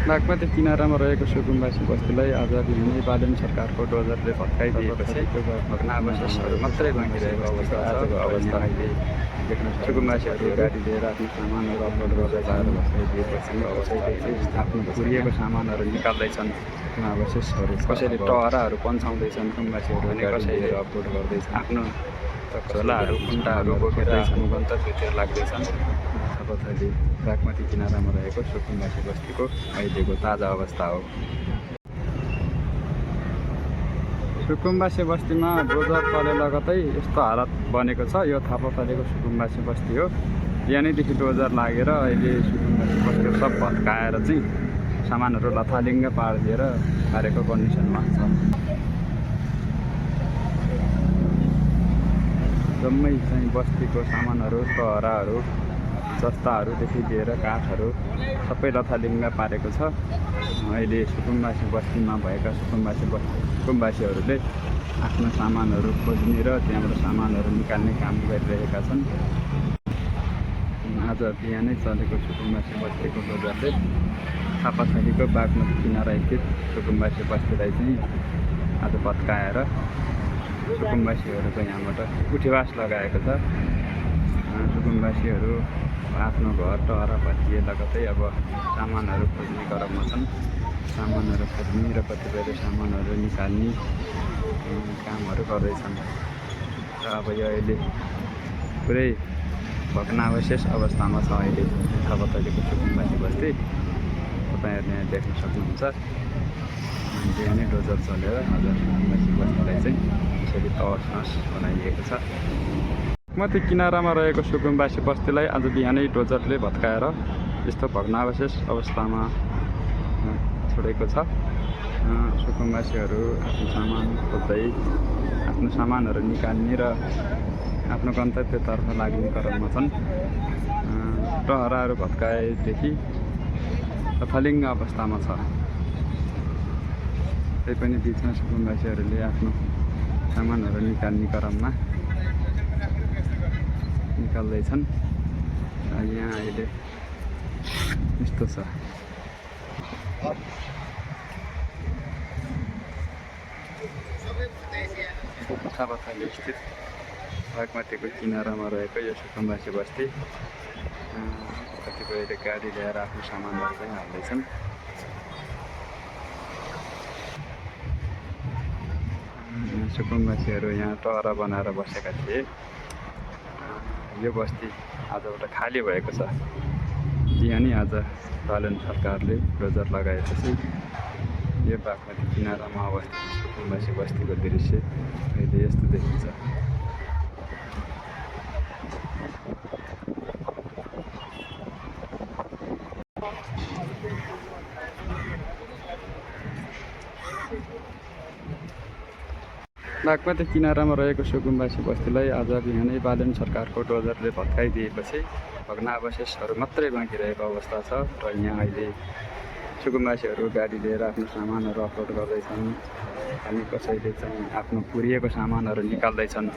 बागमती किनारामा रहेको सुकुम्बासी बस्तीलाई आज बिहानै बालेन सरकारको डोजरले भत्काइदिएपछि भग्नावशेषहरू मात्रै बाँकी रहेको अवस्था आजको अवस्था अहिले देख्न सुकुम्बासीहरू गाडी लिएर आफ्नो सामानहरू अपलोड गर्दै जाएर भत्काइदिएपछि आफ्नो पुरिएको सामानहरू निकाल्दैछन्। अवशेषहरू कसैले टहराहरू पन्छाउँदैछन् सुकुम्बासीहरू अनि कसैले अपलोड गर्दैछन्। आफ्नो झोलाहरू कुन्टाहरू बोकेर आफ्नो गन्तव्यतिर लाग्दैछन्। अहिले बागमती किनारामा रहेको सुकुम्बासी बस्तीको अहिलेको ताजा अवस्था हो। सुकुम्बासी बस्तीमा डोजर चले लगतै यस्तो हालत बनेको छ। यो थापाथलीको सुकुम्बासी बस्ती हो। यहाँनिरदेखि डोजर लागेर अहिले सुकुम्बासी बस्ती सब भत्काएर चाहिँ सामानहरू लथालिङ्ग पारिदिएर पारेको कन्डिसनमा छ। जम्मै चाहिँ बस्तीको सामानहरू टहराहरू जस्ताहरूदेखि लिएर काठहरू सबै लथालिङ्ग पारेको छ। अहिले सुकुम्बासी बस्तीमा भएका सुकुम्बासीहरूले आफ्नो सामानहरू खोज्ने र त्यहाँबाट सामानहरू निकाल्ने काम गरिरहेका छन्। आज बिहानै चलेको सुकुम्बासी बस्तीको डोजरले थापाथलीको बागमती किनारा स्थित सुकुम्बासी बस्तीलाई चाहिँ आज भत्काएर सुकुम्बासीहरूको यहाँबाट उठेवास लगाएको छ। सुकुम्बासीहरू आफ्नो घर टहरा भत्किए लगतै अब सामानहरू खोज्ने क्रममा छन्। सामानहरू खोज्ने र कतिपयले सामानहरू निकाल्ने कामहरू गर्दैछन्। र अब यो अहिले पुरै भग्नावशेष अवस्थामा छ। अहिले थापाथलीको सुकुम्बासी बस्ती तपाईँहरूले यहाँ देख्न सक्नुहुन्छ। बिहानै डोजर चलेर आज सुकुम्बासी बस्तीलाई चाहिँ यसरी तहस बनाइएको छ। बागमती किनारामा रहेको सुकुम्बासी बस्तीलाई आज बिहानै डोजरले भत्काएर यस्तो भग्नावशेष अवस्थामा छोडेको छ। सुकुम्बासीहरू आफ्नो सामान खोज्दै आफ्नो सामानहरू निकाल्ने र आफ्नो गन्तव्यतर्फ लाग्ने क्रममा छन्। टहराहरू भत्काएदेखि लथालिङ्ग अवस्थामा छ। त्यही पनि बिचमा सुकुम्बासीहरूले आफ्नो सामानहरू निकाल्ने क्रममा निकाल्दैछन्। यहाँ अहिले यस्तो छ। थापाथली स्थित बागमतीको किनारामा रहेको यो सुकुम्बासी बस्ती कतिपयले गाडी ल्याएर आफ्नो सामानहरू चाहिँ हाल्दैछन्। सुकुम्बासीहरू यहाँ टहरा बनाएर बसेका थिए। यो बस्ती आजबाट खाली भएको छ। बिहानै आज बालेन सरकारले डोजर लगाएपछि यो बागमती किनारामा अवस्थित सुकुम्बासी बस्तीको दृश्य अहिले यस्तो देखिन्छ। बागमती किनारामा रहेको सुकुम्बासी बस्तीलाई आज बिहानै बालेन सरकारको डोजरले भत्काइदिएपछि भग्नावशेषहरू मात्रै बाँकी रहेको अवस्था छ। र यहाँ अहिले सुकुम्बासीहरू गाडी लिएर आफ्नो सामानहरू अपलोड गर्दैछन्। अनि कसैले चाहिँ आफ्नो पुरिएको सामानहरू निकाल्दैछन्।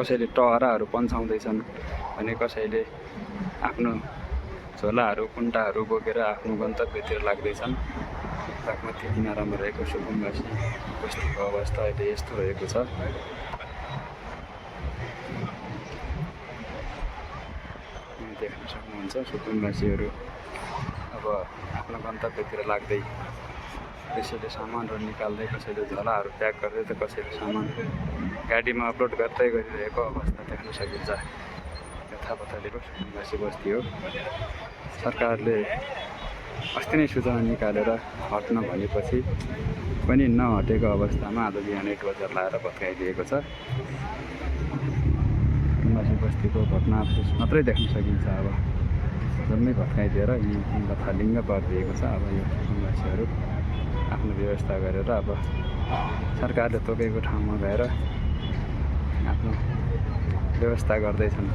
कसैले टहराहरू पन्छाउँदैछन् भने कसैले आफ्नो झोलाहरू कुन्टाहरू बोकेर आफ्नो गन्तव्यतिर लाग्दैछन्। बागमती किनारामा रहेको सुकुम्बासी बस्तीको अवस्था अहिले यस्तो रहेको छ। देख्न सक्नुहुन्छ सुकुम्बासीहरू अब आफ्नो गन्तव्यतिर लाग्दै कसैले सामानहरू निकाल्दै कसैले झोलाहरू प्याक गर्दै त कसैले सामान गाडीमा अपलोड गर्दै गरिरहेको अवस्था देख्न सकिन्छ। यो थापाथलीको सुकुम्बासी बस्ती हो। सरकारले अस्ति नै सुझाव निकालेर हट्न भनेपछि पनि नहटेको अवस्थामा आज बिहानै डोजर लाएर भत्काइदिएको छ। सुकुम्बासी बस्तीको भग्नावशेष मात्रै देख्न सकिन्छ। अब जम्मै भत्काइदिएर यहीँ लथालिङ्ग पारिदिएको छ। अब यो सुकुम्बासीहरू आफ्नो व्यवस्था गरेर अब सरकारले तोकेको ठाउँमा गएर आफ्नो व्यवस्था गर्दैछन्।